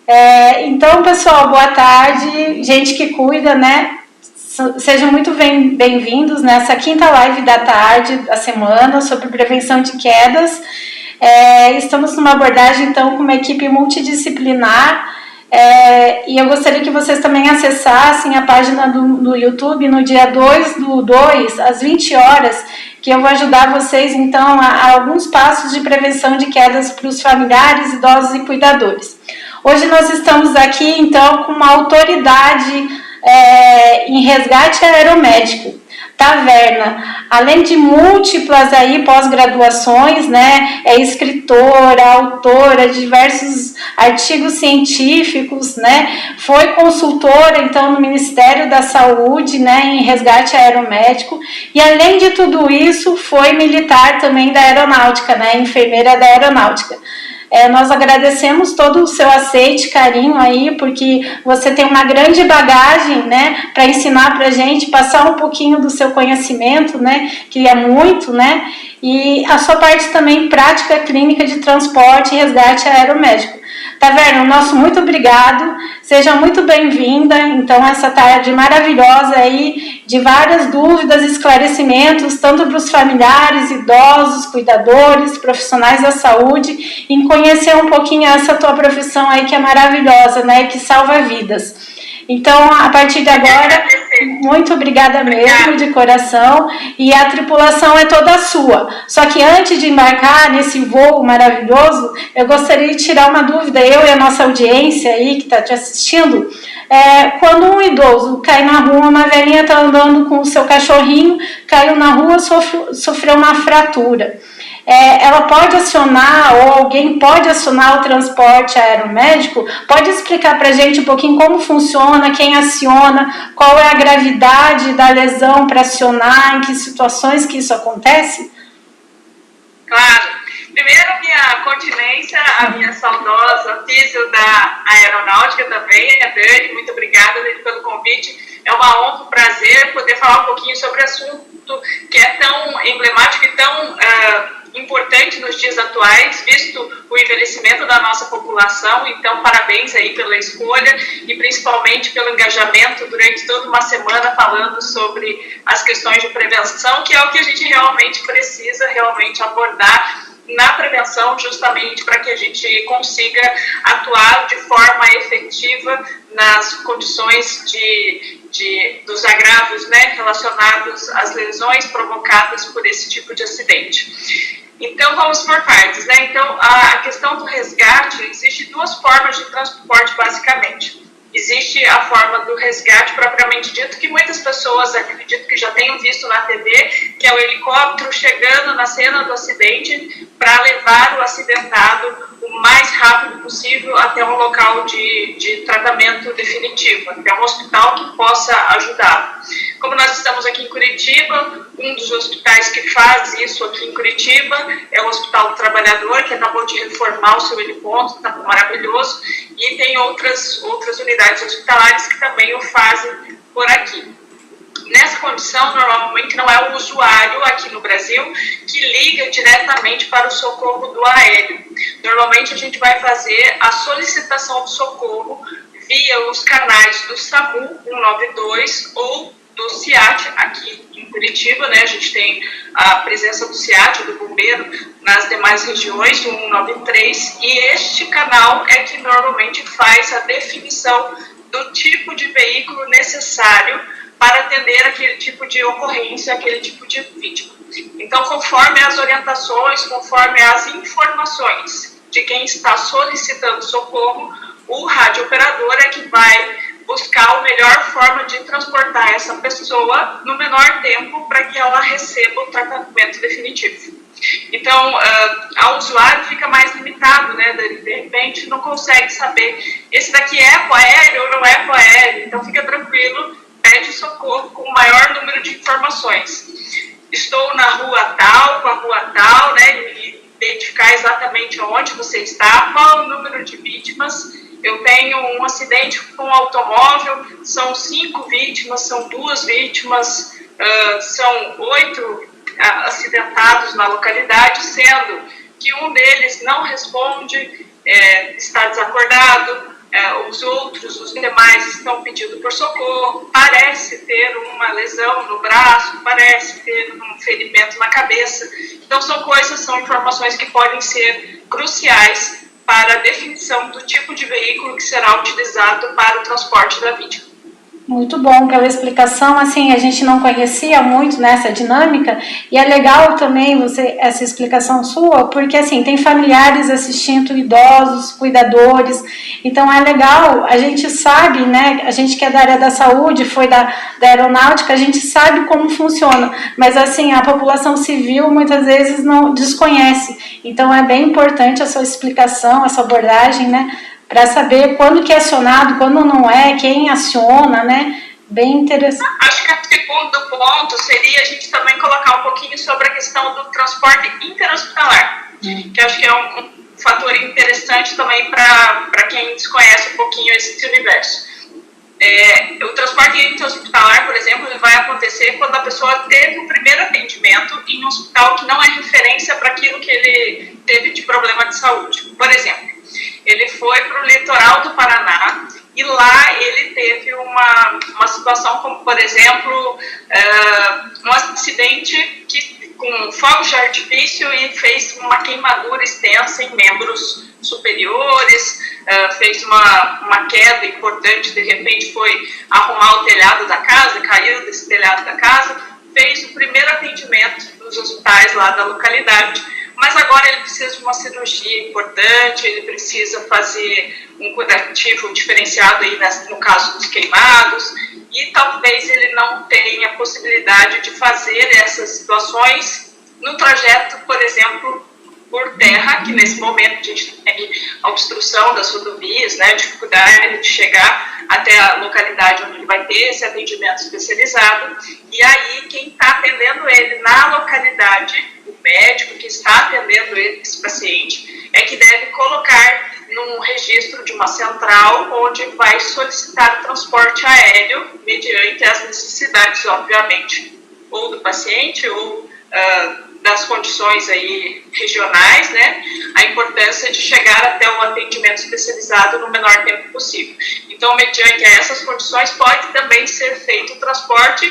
Então, pessoal, boa tarde, gente que cuida, né? Sejam muito bem-vindos nessa quinta live da tarde da semana sobre prevenção de quedas. Estamos numa abordagem, então, com uma equipe multidisciplinar e eu gostaria que vocês também acessassem a página do YouTube no dia 2/2, às 20 horas, que eu vou ajudar vocês, então, a alguns passos de prevenção de quedas para os familiares, idosos e cuidadores. Hoje nós estamos aqui, então, com uma autoridade em resgate aeromédico, Taverna. Além de múltiplas aí pós-graduações, né, é escritora, autora de diversos artigos científicos, né, foi consultora, então, no Ministério da Saúde, né, em resgate aeromédico, e além de tudo isso, foi militar também da aeronáutica, né, enfermeira da aeronáutica. Nós agradecemos todo o seu aceite, carinho aí, porque você tem uma grande bagagem, né, para ensinar para a gente, passar um pouquinho do seu conhecimento, né, que é muito, né, e a sua parte também prática clínica de transporte e resgate aeromédico. Taverna, nosso muito obrigado, seja muito bem-vinda, então, essa tarde maravilhosa aí, de várias dúvidas, esclarecimentos, tanto para os familiares, idosos, cuidadores, profissionais da saúde, em conhecer um pouquinho essa tua profissão aí que é maravilhosa, né, que salva vidas. Então, a partir de agora, muito obrigada mesmo, de coração, e a tripulação é toda sua. Só que antes de embarcar nesse voo maravilhoso, eu gostaria de tirar uma dúvida, eu e a nossa audiência aí que está te assistindo, quando um idoso cai na rua, uma velhinha está andando com o seu cachorrinho, caiu na rua, sofreu uma fratura. Ela pode acionar, ou alguém pode acionar o transporte aeromédico? Pode explicar para a gente um pouquinho como funciona, quem aciona, qual é a gravidade da lesão para acionar, em que situações que isso acontece? Claro. Primeiro, minha continência, a minha saudosa físio da aeronáutica também, a Dani, muito obrigada, Dani, pelo convite. É uma honra, um prazer poder falar um pouquinho sobre assunto que é tão emblemático e tão importante nos dias atuais, visto o envelhecimento da nossa população. Então, parabéns aí pela escolha e principalmente pelo engajamento durante toda uma semana falando sobre as questões de prevenção, que é o que a gente realmente precisa abordar na prevenção, justamente para que a gente consiga atuar de forma efetiva nas condições dos agravos, né, relacionados às lesões provocadas por esse tipo de acidente. Então, vamos por partes, né? Então, a questão do resgate, existe duas formas de transporte, basicamente. Existe a forma do resgate propriamente dito, que muitas pessoas acredito que já tenham visto na TV, que é o helicóptero chegando na cena do acidente para levar o acidentado o mais rápido possível até um local de tratamento definitivo, até um hospital que possa ajudá-lo. Como nós estamos aqui em Curitiba, um dos hospitais que faz isso aqui em Curitiba é o Hospital do Trabalhador, que acabou de reformar o seu heliponto, está maravilhoso, e tem outras unidades hospitalares que também o fazem por aqui. Nessa condição, normalmente não é o usuário aqui no Brasil que liga diretamente para o socorro do aéreo. Normalmente a gente vai fazer a solicitação de socorro via os canais do SAMU 192 ou do CIAT aqui em Curitiba, né? A gente tem a presença do CIAT, do bombeiro, nas demais regiões, do 193, e este canal é que normalmente faz a definição do tipo de veículo necessário para atender aquele tipo de ocorrência, aquele tipo de vítima. Então, conforme as orientações, conforme as informações de quem está solicitando socorro, o radiooperador é que vai buscar a melhor forma de transportar essa pessoa no menor tempo para que ela receba o tratamento definitivo. Então, ao usuário fica mais limitado, né? De repente não consegue saber, esse daqui é aéreo ou não é aéreo, então fica tranquilo, pede socorro com o maior número de informações. Estou na rua tal, com a rua tal, né? E identificar exatamente onde você está, qual o número de vítimas. Eu tenho um acidente com um automóvel, são 5 vítimas, são 2 vítimas, são 8 acidentados na localidade, sendo que um deles não responde, está desacordado, os demais estão pedindo por socorro, parece ter uma lesão no braço, parece ter um ferimento na cabeça. Então são informações que podem ser cruciais para a definição do tipo de veículo que será utilizado para o transporte da vítima. Muito bom pela explicação, assim, a gente não conhecia muito nessa dinâmica e é legal também essa explicação sua, porque assim, tem familiares assistindo, idosos, cuidadores, então é legal, a gente sabe, né, a gente que é da área da saúde, foi da aeronáutica, a gente sabe como funciona, mas assim, a população civil muitas vezes não desconhece, então é bem importante a sua explicação, essa abordagem, né, para saber quando que é acionado, quando não é, quem aciona, né? Bem interessante. Acho que o segundo ponto seria a gente também colocar um pouquinho sobre a questão do transporte interhospitalar, que acho que é um fator interessante também para quem desconhece um pouquinho esse universo. O transporte interhospitalar, por exemplo, ele vai acontecer quando a pessoa teve o primeiro atendimento em um hospital que não é referência para aquilo que ele teve de problema de saúde. Por exemplo, ele foi para o litoral do Paraná e lá ele teve uma situação como, por exemplo, um acidente com fogos de artifício e fez uma queimadura extensa em membros superiores, fez uma queda importante, de repente foi arrumar o telhado da casa, caiu desse telhado da casa, fez o primeiro atendimento nos hospitais lá da localidade, mas agora ele precisa de uma cirurgia importante, ele precisa fazer um curativo diferenciado aí no caso dos queimados, e talvez ele não tenha possibilidade de fazer essas situações no trajeto, por exemplo, por terra, que nesse momento a gente tem a obstrução das rodovias, né, dificuldade de chegar até a localidade onde ele vai ter esse atendimento especializado, e aí quem está atendendo ele na localidade, o médico que está atendendo esse paciente, é que deve colocar num registro de uma central onde vai solicitar o transporte aéreo mediante as necessidades, obviamente, ou do paciente ou das condições aí regionais, né, a importância de chegar até o atendimento especializado no menor tempo possível. Então, mediante essas condições, pode também ser feito o transporte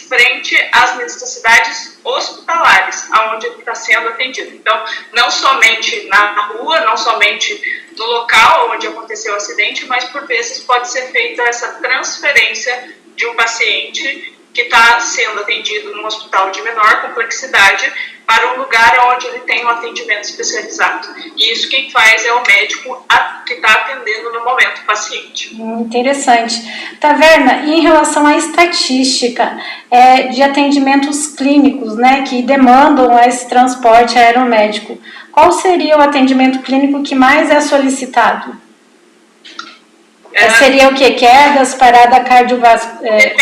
frente às necessidades hospitalares, aonde ele está sendo atendido. Então, não somente na rua, não somente no local onde aconteceu o acidente, mas por vezes pode ser feita essa transferência de um paciente que está sendo atendido num hospital de menor complexidade para um lugar onde ele tem um atendimento especializado. E isso quem faz é o médico que está atendendo no momento o paciente. Interessante. Taverna, e em relação à estatística de atendimentos clínicos, né, que demandam esse transporte aeromédico, qual seria o atendimento clínico que mais é solicitado? Seria o quê? Quedas, parada cardiovascular?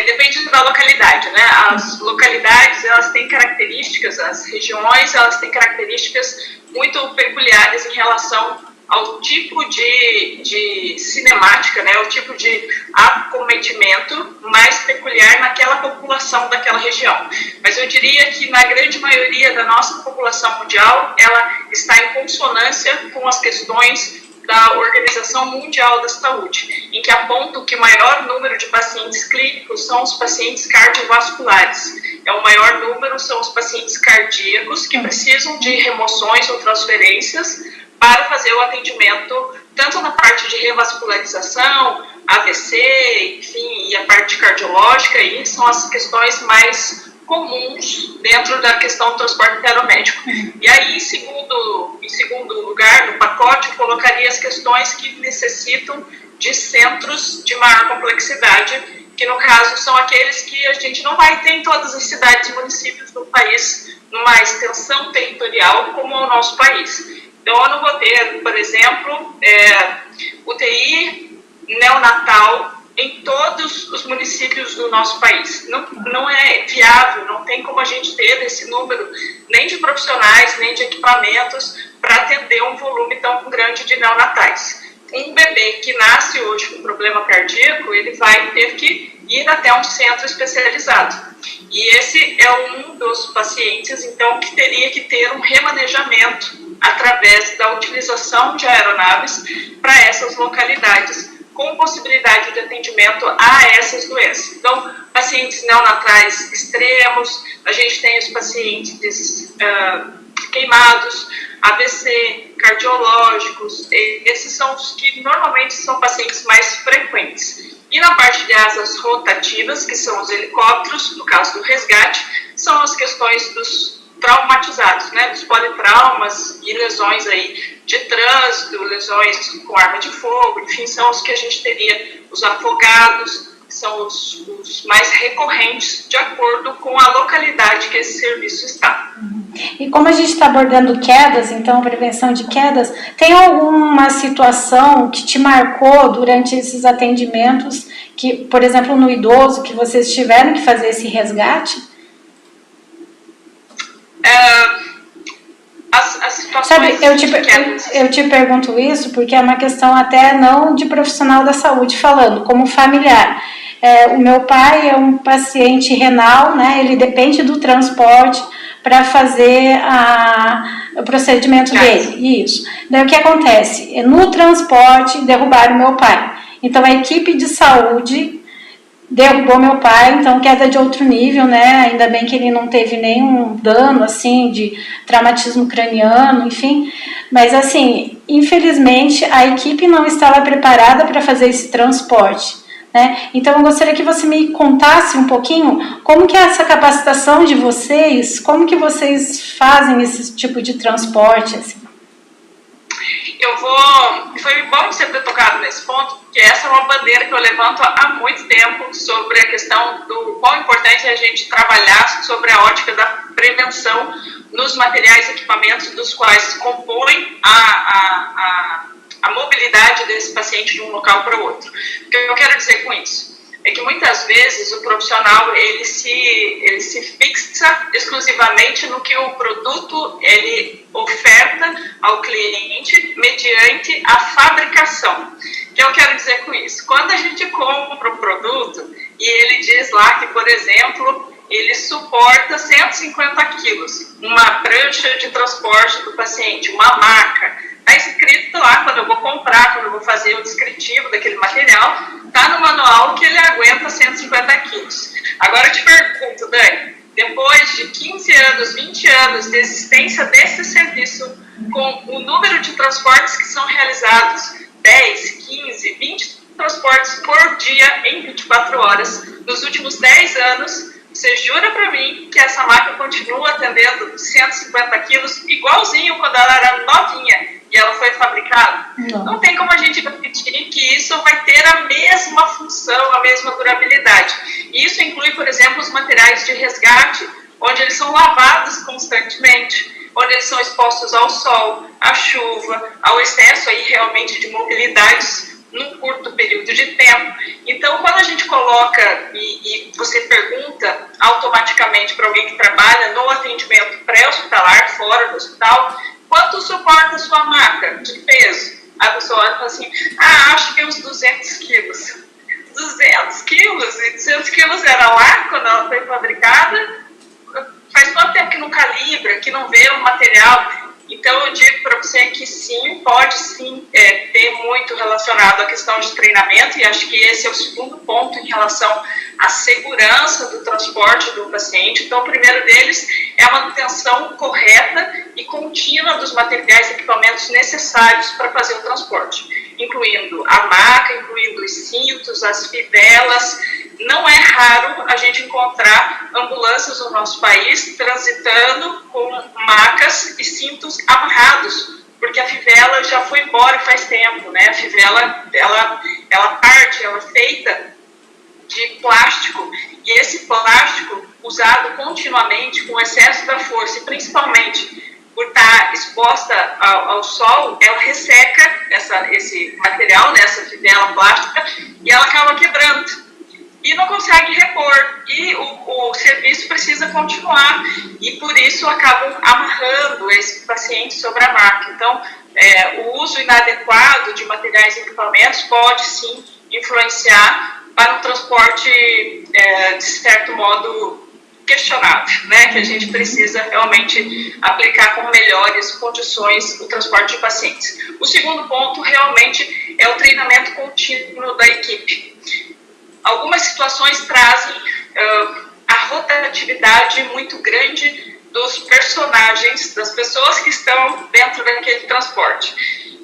Depende da localidade, né? As localidades, elas têm características, as regiões, elas têm características muito peculiares em relação ao tipo de cinemática, né? O tipo de acometimento mais peculiar naquela população daquela região. Mas eu diria que na grande maioria da nossa população mundial, ela está em consonância com as questões da Organização Mundial da Saúde, em que aponta que o maior número de pacientes clínicos são os pacientes cardiovasculares. O maior número são os pacientes cardíacos que precisam de remoções ou transferências para fazer o atendimento, tanto na parte de revascularização, AVC, enfim, e a parte cardiológica, e são as questões mais comuns dentro da questão do transporte aeromédico. E aí, em segundo lugar, no pacote, eu colocaria as questões que necessitam de centros de maior complexidade, que no caso são aqueles que a gente não vai ter em todas as cidades e municípios do país, numa extensão territorial como o nosso país. Então, eu não vou ter, por exemplo, UTI neonatal em todos os municípios do nosso país. Não é viável, não tem como a gente ter esse número nem de profissionais, nem de equipamentos para atender um volume tão grande de neonatais. Um bebê que nasce hoje com problema cardíaco, ele vai ter que ir até um centro especializado. E esse é um dos pacientes, então, que teria que ter um remanejamento através da utilização de aeronaves para essas localidades, com possibilidade de atendimento a essas doenças. Então, pacientes neonatais extremos, a gente tem os pacientes queimados, AVC, cardiológicos, esses são os que normalmente são pacientes mais frequentes. E na parte de asas rotativas, que são os helicópteros, no caso do resgate, são as questões dos traumatizados, né, dos politraumas e lesões aí de trânsito, lesões com arma de fogo, enfim, são os que a gente teria, os afogados, que são os mais recorrentes, de acordo com a localidade que esse serviço está. E como a gente está abordando quedas, então prevenção de quedas, tem alguma situação que te marcou durante esses atendimentos, que, por exemplo, no idoso, que vocês tiveram que fazer esse resgate? As situações. Sabe, eu te pergunto isso porque é uma questão até não de profissional da saúde falando, como familiar. O meu pai é um paciente renal, né? Ele depende do transporte para fazer o procedimento dele. Isso. Daí o que acontece? No transporte derrubaram meu pai. Então a equipe de saúde derrubou meu pai, então queda de outro nível, né? Ainda bem que ele não teve nenhum dano, assim, de traumatismo craniano, enfim. Mas, assim, infelizmente, a equipe não estava preparada para fazer esse transporte, né? Então, eu gostaria que você me contasse um pouquinho como que é essa capacitação de vocês, como que vocês fazem esse tipo de transporte, assim. Foi bom você ter tocado nesse ponto, porque essa é uma bandeira que eu levanto há muito tempo sobre a questão do quão importante é a gente trabalhar sobre a ótica da prevenção nos materiais e equipamentos dos quais compõem a mobilidade desse paciente de um local para o outro. O que eu quero dizer com isso? É que muitas vezes o profissional ele se fixa exclusivamente no que o produto ele oferta ao cliente mediante a fabricação. O que eu quero dizer com isso? Quando a gente compra um produto e ele diz lá que, por exemplo, ele suporta 150 quilos, uma prancha de transporte do paciente, uma maca, está escrito lá, quando eu vou comprar, quando eu vou fazer o descritivo daquele material, está no manual que ele aguenta 150 quilos. Agora eu te pergunto, Dani, depois de 15 anos, 20 anos de existência desse serviço, com o número de transportes que são realizados, 10, 15, 20 transportes por dia em 24 horas, nos últimos 10 anos, você jura para mim que essa máquina continua atendendo 150 quilos igualzinho quando ela era novinha e ela foi fabricada? Não tem como a gente garantir que isso vai ter a mesma função, a mesma durabilidade. E isso inclui, por exemplo, os materiais de resgate, onde eles são lavados constantemente, onde eles são expostos ao sol, à chuva, ao excesso aí realmente de mobilidades num curto período de tempo. Então, quando a gente coloca e você pergunta automaticamente para alguém que trabalha no atendimento pré-hospitalar, fora do hospital, quanto suporta a sua maca de peso? A pessoa olha e fala assim, acho que uns 200 quilos. 200 quilos? E 200 quilos era lá quando ela foi fabricada? Faz quanto tempo que não calibra, que não vê o material? Então, eu digo para você que sim, pode sim ter muito relacionado à questão de treinamento, e acho que esse é o segundo ponto em relação à segurança do transporte do paciente. Então, o primeiro deles é a manutenção correta e contínua dos materiais e equipamentos necessários para fazer o transporte, incluindo a maca, incluindo os cintos, as fivelas. Não é raro a gente encontrar ambulâncias no nosso país transitando com macas e cintos amarrados, porque a fivela já foi embora faz tempo, né? A fivela, ela parte, ela é feita de plástico, e esse plástico usado continuamente com excesso da força, e principalmente por estar exposta ao sol, ela resseca esse material, né, essa fivela plástica, e ela acaba quebrando. E não consegue repor, e o serviço precisa continuar, e por isso acabam amarrando esse paciente sobre a maca. Então, o uso inadequado de materiais e equipamentos pode sim influenciar para um transporte, de certo modo, questionável, né, que a gente precisa realmente aplicar com melhores condições o transporte de pacientes. O segundo ponto realmente é o treinamento contínuo da equipe. Algumas situações trazem a rotatividade muito grande dos personagens, das pessoas que estão dentro daquele transporte.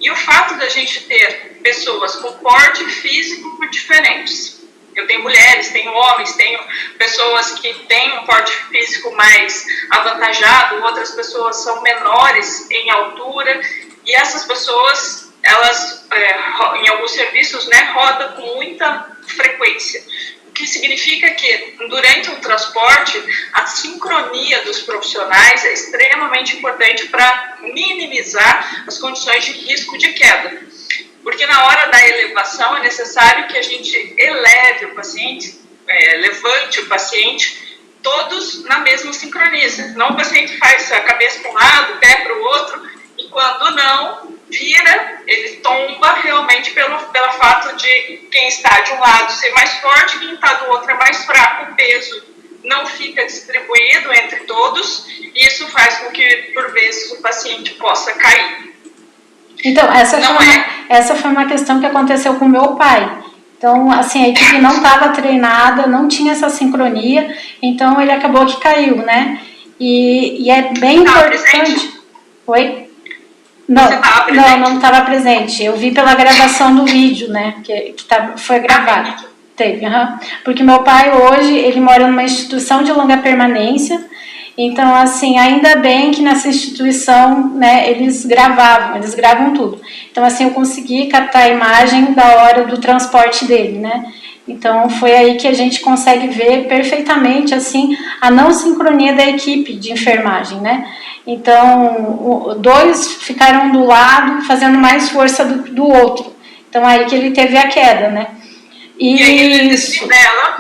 E o fato da gente ter pessoas com porte físico diferentes. Eu tenho mulheres, tenho homens, tenho pessoas que têm um porte físico mais avantajado, outras pessoas são menores em altura, e essas pessoas, elas, em alguns serviços, né, rodam com muita frequência. O que significa que, durante um transporte, a sincronia dos profissionais é extremamente importante para minimizar as condições de risco de queda. Porque na hora da elevação é necessário que a gente eleve o paciente, levante o paciente, todos na mesma sincronia. Senão o paciente faz a cabeça para um lado, o pé para o outro, e quando não, vira, ele tomba realmente pelo fato de quem está de um lado ser mais forte, quem está do outro é mais fraco, o peso não fica distribuído entre todos, e isso faz com que, por vezes, o paciente possa cair. Então, essa foi uma questão que aconteceu com meu pai. Então, assim, a equipe não estava treinada, não tinha essa sincronia, então ele acabou que caiu, né? E é bem importante... Presente? Oi? Não estava presente. Eu vi pela gravação do vídeo, né? Foi gravado. Teve, Porque meu pai hoje, ele mora numa instituição de longa permanência. Então, assim, ainda bem que nessa instituição, né, eles gravam tudo. Então, assim, eu consegui captar a imagem da hora do transporte dele, né? Então, foi aí que a gente consegue ver perfeitamente, assim, a não sincronia da equipe de enfermagem, né? Então, dois ficaram do lado, fazendo mais força do outro. Então, aí que ele teve a queda, né? E aí ele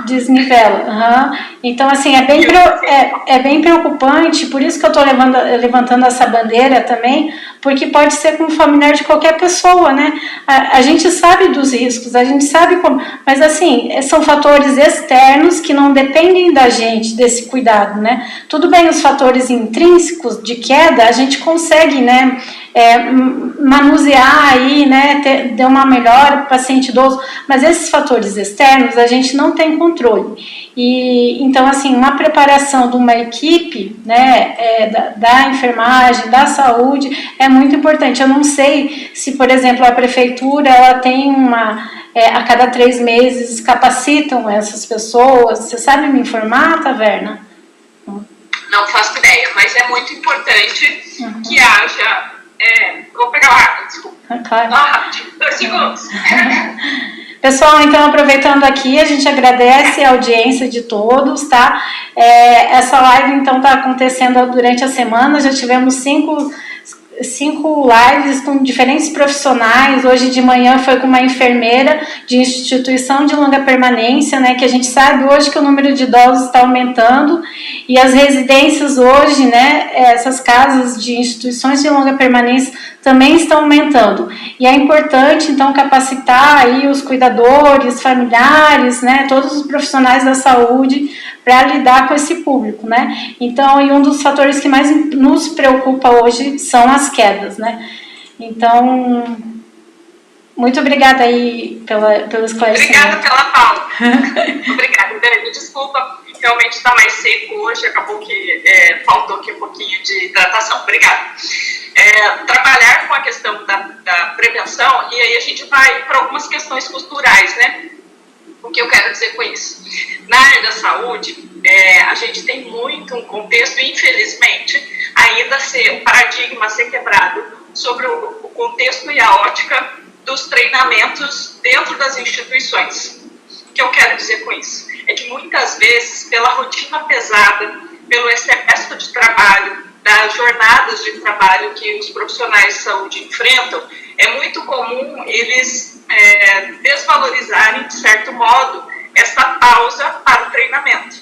desnivela. Então, assim, é bem preocupante, por isso que eu estou levantando essa bandeira também, porque pode ser com um familiar de qualquer pessoa, né? A gente sabe dos riscos, a gente sabe como, mas assim, são fatores externos que não dependem da gente, desse cuidado, né? Tudo bem, os fatores intrínsecos de queda, a gente consegue, né, manusear aí, né, ter uma melhora para o paciente idoso, mas esses fatores externos a gente não tem controle. E então, assim, uma preparação de uma equipe, né, da enfermagem, da saúde, é muito importante. Eu não sei se, por exemplo, a prefeitura ela tem a cada 3 meses capacitam essas pessoas. Você sabe me informar, Taverna? Não faço ideia, mas é muito importante que haja. Vou pegar o ar, desculpa. Claro. Rápido, 2 segundos. Pessoal, então, aproveitando aqui, a gente agradece a audiência de todos, tá? Essa live, então, está acontecendo durante a semana, já tivemos 5 lives com diferentes profissionais. Hoje de manhã foi com uma enfermeira de instituição de longa permanência, né, que a gente sabe hoje que o número de idosos está aumentando, e as residências hoje, né, essas casas de instituições de longa permanência também estão aumentando, e é importante então capacitar aí os cuidadores, familiares, né, todos os profissionais da saúde para lidar com esse público, né? Então, e um dos fatores que mais nos preocupa hoje são as quedas, né? Então, muito obrigada aí pelo esclarecimento. Obrigada pela fala. Obrigada, Dani. Desculpa, realmente está mais seco hoje, acabou que faltou aqui um pouquinho de hidratação. Obrigada. Trabalhar com a questão da prevenção, e aí a gente vai para algumas questões culturais, né? O que eu quero dizer com isso? Na área da saúde, a gente tem muito um contexto, infelizmente, ainda o paradigma a ser quebrado sobre o contexto e a ótica dos treinamentos dentro das instituições. O que eu quero dizer com isso? É que muitas vezes, pela rotina pesada, pelo excesso de trabalho, das jornadas de trabalho que os profissionais de saúde enfrentam, é muito comum eles desvalorizarem, de certo modo, essa pausa para o treinamento.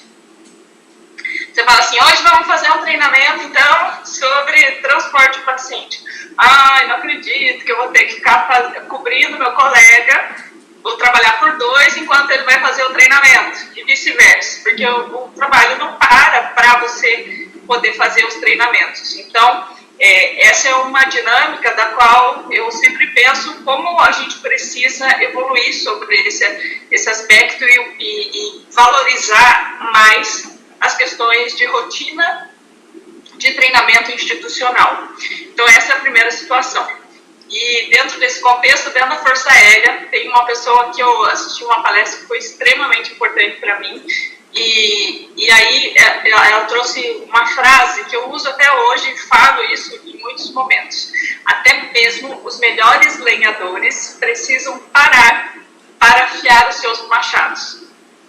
Você fala assim, hoje vamos fazer um treinamento, então, sobre transporte de paciente. Ai, não acredito que eu vou ter que ficar cobrindo meu colega vou trabalhar por 2 enquanto ele vai fazer o treinamento, e vice-versa, porque o trabalho não para você poder fazer os treinamentos. Então, essa é uma dinâmica da qual eu sempre penso como a gente precisa evoluir sobre esse aspecto e valorizar mais as questões de rotina de treinamento institucional. Então, essa é a primeira situação. E dentro desse contexto, dentro da Força Aérea, tem uma pessoa que eu assisti uma palestra que foi extremamente importante para mim, e aí ela trouxe uma frase que eu uso até hoje e falo isso em muitos momentos. Até mesmo os melhores lenhadores precisam parar para afiar os seus machados,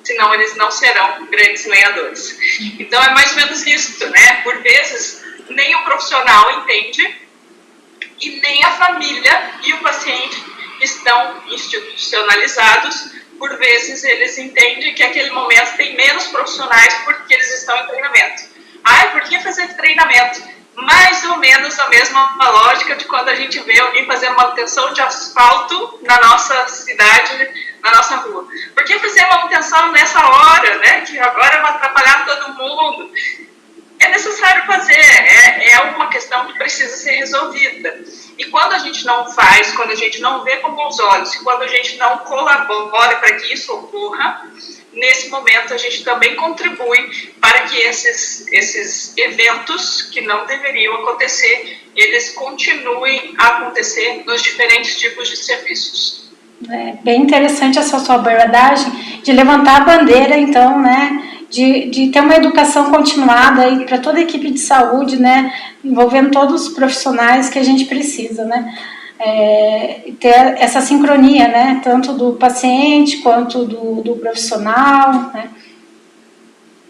senão eles não serão grandes lenhadores. Então é mais ou menos isso, né? Por vezes nem o profissional entende e nem a família e o paciente estão institucionalizados. Por vezes eles entendem que aquele momento tem menos profissionais porque eles estão em treinamento. Por que fazer treinamento? Mais ou menos a mesma lógica de quando a gente vê alguém fazendo manutenção de asfalto na nossa cidade, na nossa rua. Por que fazer manutenção nessa hora, né? Que agora vai atrapalhar todo mundo. É necessário fazer, é uma questão que precisa ser resolvida. E quando a gente não faz, quando a gente não vê com bons olhos, quando a gente não colabora para que isso ocorra, nesse momento a gente também contribui para que esses eventos que não deveriam acontecer, eles continuem a acontecer nos diferentes tipos de serviços. É bem interessante essa sua abordagem de levantar a bandeira, então, né? De ter uma educação continuada para toda a equipe de saúde, né, envolvendo todos os profissionais que a gente precisa, né, ter essa sincronia, né, tanto do paciente quanto do profissional, né.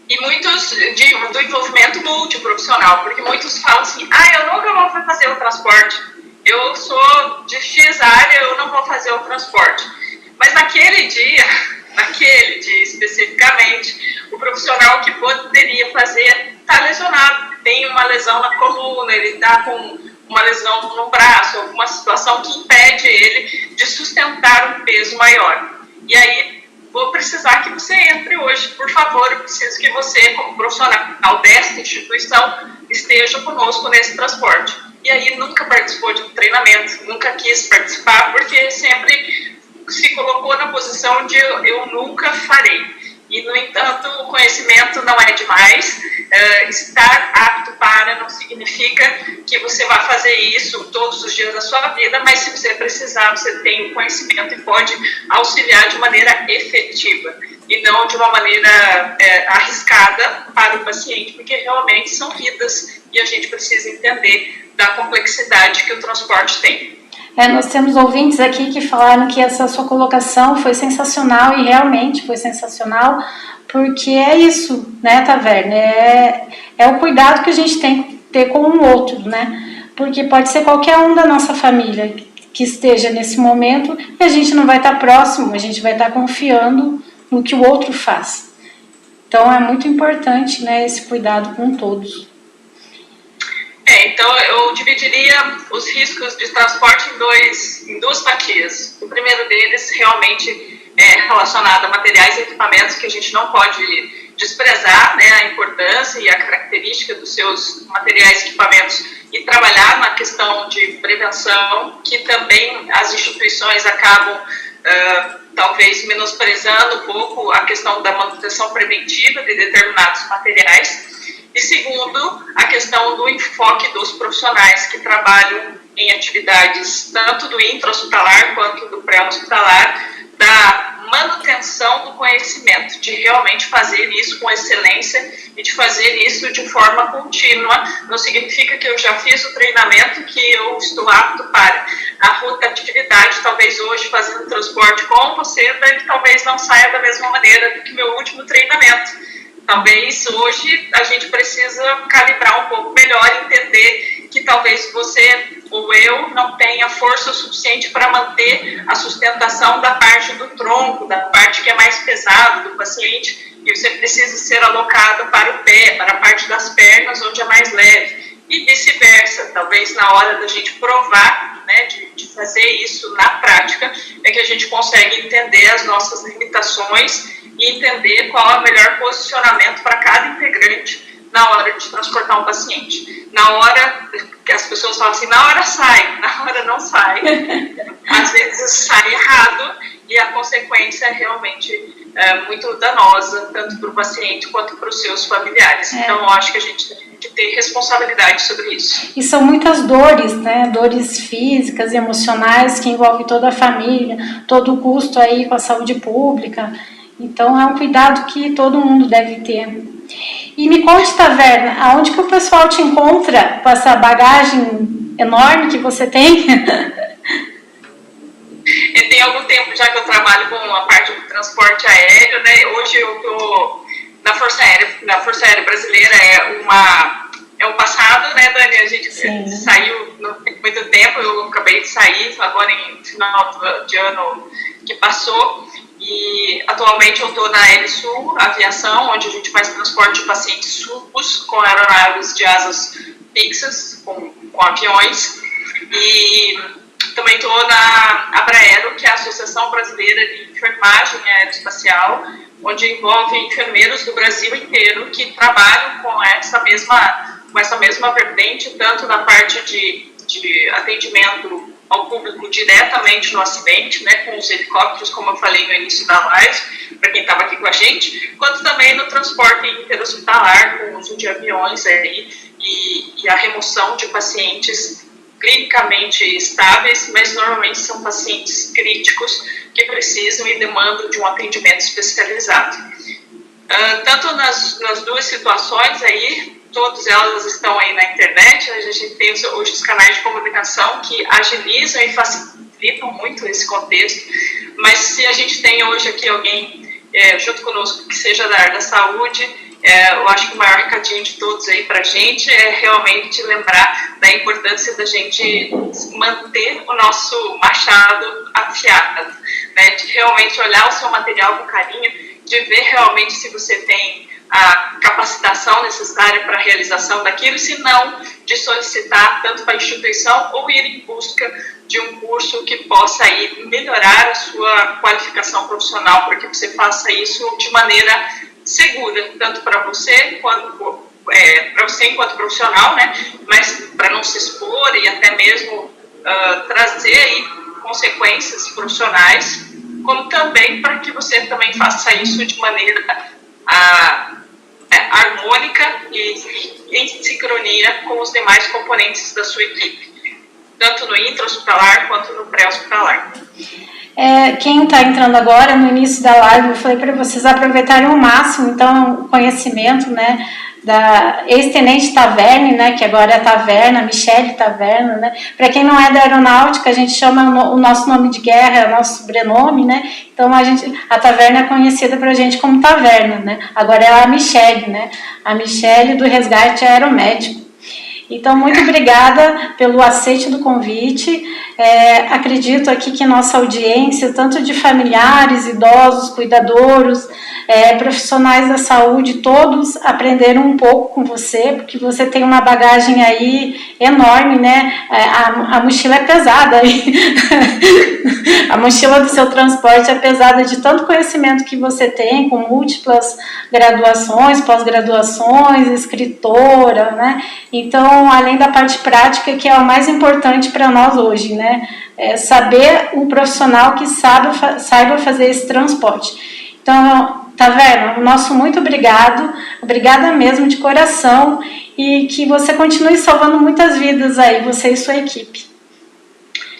E muitos do envolvimento multiprofissional, porque muitos falam assim, eu nunca vou fazer o transporte, eu sou de X área, eu não vou fazer o transporte. Mas naquele dia especificamente, o profissional que poderia fazer está lesionado, tem uma lesão na coluna, ele está com uma lesão no braço, alguma situação que impede ele de sustentar um peso maior. E aí, vou precisar que você entre hoje, por favor, eu preciso que você, como profissional desta instituição, esteja conosco nesse transporte. E aí, nunca participou de um treinamento, nunca quis participar, porque sempre se colocou na posição de eu nunca farei. E, no entanto, o conhecimento não é demais. Estar apto para não significa que você vai fazer isso todos os dias da sua vida, mas se você precisar, você tem o conhecimento e pode auxiliar de maneira efetiva e não de uma maneira arriscada para o paciente, porque realmente são vidas e a gente precisa entender da complexidade que o transporte tem. Nós temos ouvintes aqui que falaram que essa sua colocação foi sensacional e realmente foi sensacional, porque é isso, né, Taverna? É o cuidado que a gente tem que ter com o outro, né? Porque pode ser qualquer um da nossa família que esteja nesse momento e a gente não vai estar próximo, a gente vai estar confiando no que o outro faz. Então é muito importante, né, esse cuidado com todos. Então eu dividiria os riscos de transporte em duas fatias. O primeiro deles realmente é relacionado a materiais e equipamentos que a gente não pode desprezar, né, a importância e a característica dos seus materiais e equipamentos e trabalhar na questão de prevenção, que também as instituições acabam talvez menosprezando um pouco a questão da manutenção preventiva de determinados materiais. E segundo, a questão do enfoque dos profissionais que trabalham em atividades tanto do intra-hospitalar quanto do pré-hospitalar, da manutenção do conhecimento, de realmente fazer isso com excelência e de fazer isso de forma contínua. Não significa que eu já fiz o treinamento que eu estou apto para. A rotatividade, talvez hoje fazendo transporte com você, talvez não saia da mesma maneira do que meu último treinamento. Talvez hoje a gente precisa calibrar um pouco melhor, entender que talvez você ou eu não tenha força suficiente para manter a sustentação da parte do tronco, da parte que é mais pesada do paciente, e você precisa ser alocado para o pé, para a parte das pernas, onde é mais leve, e vice-versa. Talvez na hora da gente provar, né, de fazer isso na prática, é que a gente consegue entender as nossas limitações e entender qual é o melhor posicionamento para cada integrante na hora de transportar um paciente. Na hora que as pessoas falam assim, na hora sai, na hora não sai. Às vezes sai errado e a consequência é realmente muito danosa, tanto para o paciente quanto para os seus familiares. Então, eu acho que a gente tem que ter responsabilidade sobre isso. E são muitas dores, né? Dores físicas e emocionais que envolvem toda a família, todo o custo aí com a saúde pública. Então, é um cuidado que todo mundo deve ter. E me conte, Taverna, aonde que o pessoal te encontra com essa bagagem enorme que você tem? Tem algum tempo já que eu trabalho com a parte do transporte aéreo, né? Hoje eu estou na Força Aérea Brasileira, é um passado, né, Dani? A gente saiu não tem muito tempo, eu acabei de sair agora em final de ano que passou. E atualmente eu estou na Helisul Aviação, onde a gente faz transporte de pacientes SUS com aeronaves de asas fixas, com aviões. E também estou na Abraero, que é a Associação Brasileira de Enfermagem Aeroespacial, onde envolve enfermeiros do Brasil inteiro que trabalham com essa mesma vertente, tanto na parte de atendimento ao público diretamente no acidente, né, com os helicópteros, como eu falei no início da live, para quem estava aqui com a gente, quanto também no transporte interhospitalar, com o uso de aviões e a remoção de pacientes clinicamente estáveis, mas normalmente são pacientes críticos que precisam e demandam de um atendimento especializado. Tanto nas duas situações aí, todas elas estão aí na internet, a gente tem hoje os canais de comunicação que agilizam e facilitam muito esse contexto, mas se a gente tem hoje aqui alguém junto conosco que seja da área da saúde, eu acho que o maior recadinho de todos aí pra gente é realmente lembrar da importância da gente manter o nosso machado afiado, né, de realmente olhar o seu material com carinho, de ver realmente se você tem a capacitação necessária para a realização daquilo, se não, de solicitar tanto para a instituição ou ir em busca de um curso que possa aí melhorar a sua qualificação profissional, para que você faça isso de maneira segura, tanto para você enquanto profissional, né, mas para não se expor e até mesmo trazer aí consequências profissionais, como também para que você também faça isso de maneira harmônica e em sincronia com os demais componentes da sua equipe, tanto no intra-hospitalar quanto no pré-hospitalar. Quem está entrando agora, no início da live, eu falei para vocês aproveitarem ao máximo, então, o conhecimento, né, da ex-tenente Taverne, né, que agora é Taverna, Michele Taverna, né. Para quem não é da aeronáutica, a gente chama o nosso nome de guerra, é o nosso sobrenome, né, então a Taverna é conhecida pra gente como Taverna, né, agora é a Michele, né, a Michele do Resgate Aeromédico. Então, muito obrigada pelo aceite do convite. Acredito aqui que nossa audiência, tanto de familiares, idosos, cuidadores, profissionais da saúde, todos aprenderam um pouco com você, porque você tem uma bagagem aí enorme, né? A mochila é pesada aí. A mochila do seu transporte é pesada de tanto conhecimento que você tem, com múltiplas graduações, pós-graduações, escritora, né? Então, além da parte prática, que é o mais importante para nós hoje, né? Saber um profissional que saiba fazer esse transporte. Então, Taverna, nosso muito obrigada mesmo de coração, e que você continue salvando muitas vidas aí, você e sua equipe.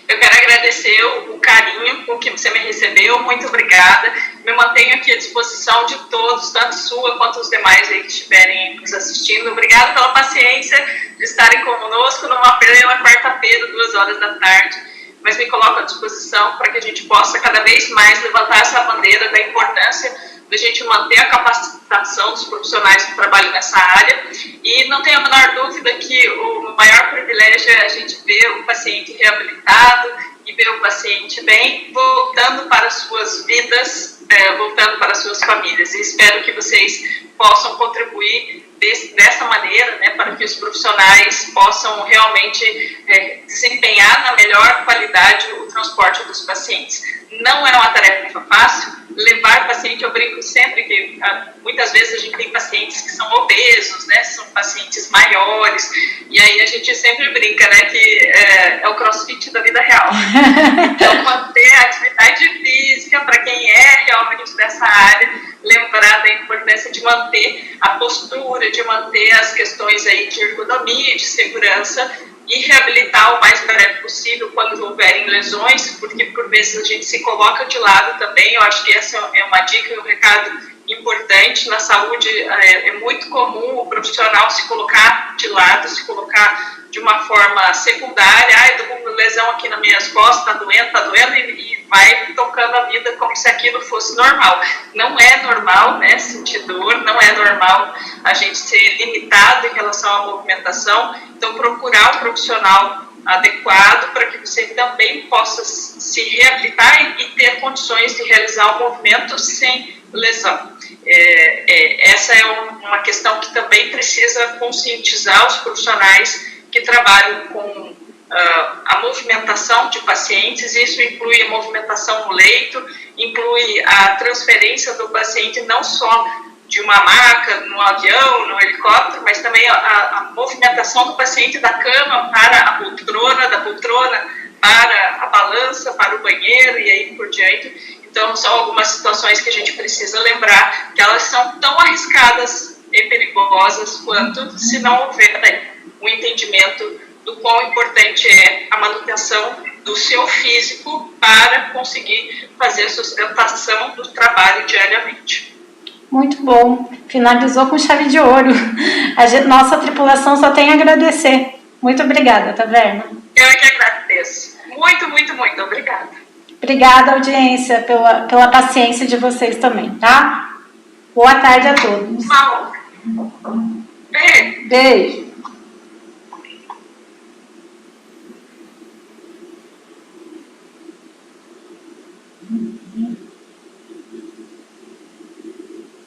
Eu quero agradecer o carinho com que você me recebeu, muito obrigada. Me mantenho aqui à disposição de todos, tanto sua quanto os demais aí que estiverem nos assistindo. Obrigada pela paciência de estarem conosco numa plena quarta-feira, 14h. Mas me coloco à disposição para que a gente possa cada vez mais levantar essa bandeira da importância da gente manter a capacitação dos profissionais que trabalham nessa área. E não tenho a menor dúvida que o maior privilégio é a gente ver o paciente reabilitado e ver o paciente bem, voltando para as suas vidas voltando para as suas famílias. E espero que vocês possam contribuir dessa maneira, né, para que os profissionais possam realmente desempenhar na melhor qualidade o transporte dos pacientes. Não é uma tarefa fácil. Levar paciente, eu brinco sempre que muitas vezes a gente tem pacientes que são obesos, né, são pacientes maiores, e aí a gente sempre brinca, né, que é o crossfit da vida real. Então, manter a atividade física, para quem é realmente dessa área, lembrar da importância de manter a postura, de manter as questões aí de ergonomia, de segurança, e reabilitar o mais breve possível quando houverem lesões, porque por vezes a gente se coloca de lado também. Eu acho que essa é uma dica e um recado importante. Na saúde é muito comum o profissional se colocar de lado, se colocar de uma forma secundária. Estou com lesão aqui nas minhas costas, está doendo, e vai tocando a vida como se aquilo fosse normal. Não é normal, né, sentir dor, não é normal a gente ser limitado em relação à movimentação. Então, procurar um profissional adequado para que você também possa se reabilitar e ter condições de realizar o movimento sem lesão. Essa é uma questão que também precisa conscientizar os profissionais que trabalham com a movimentação de pacientes. Isso inclui a movimentação no leito, inclui a transferência do paciente não só de uma maca, no avião, no helicóptero, mas também a movimentação do paciente da cama para a poltrona, da poltrona para a balança, para o banheiro e aí por diante. Então, são algumas situações que a gente precisa lembrar que elas são tão arriscadas e perigosas quanto se não houver um entendimento do quão importante é a manutenção do seu físico para conseguir fazer a sustentação do trabalho diariamente. Muito bom. Finalizou com chave de ouro. Nossa tripulação só tem a agradecer. Muito obrigada, Taverna. Eu é que agradeço. Muito, muito, muito obrigada. Obrigada, audiência, pela paciência de vocês também, tá? Boa tarde a todos. Beijo. Beijo.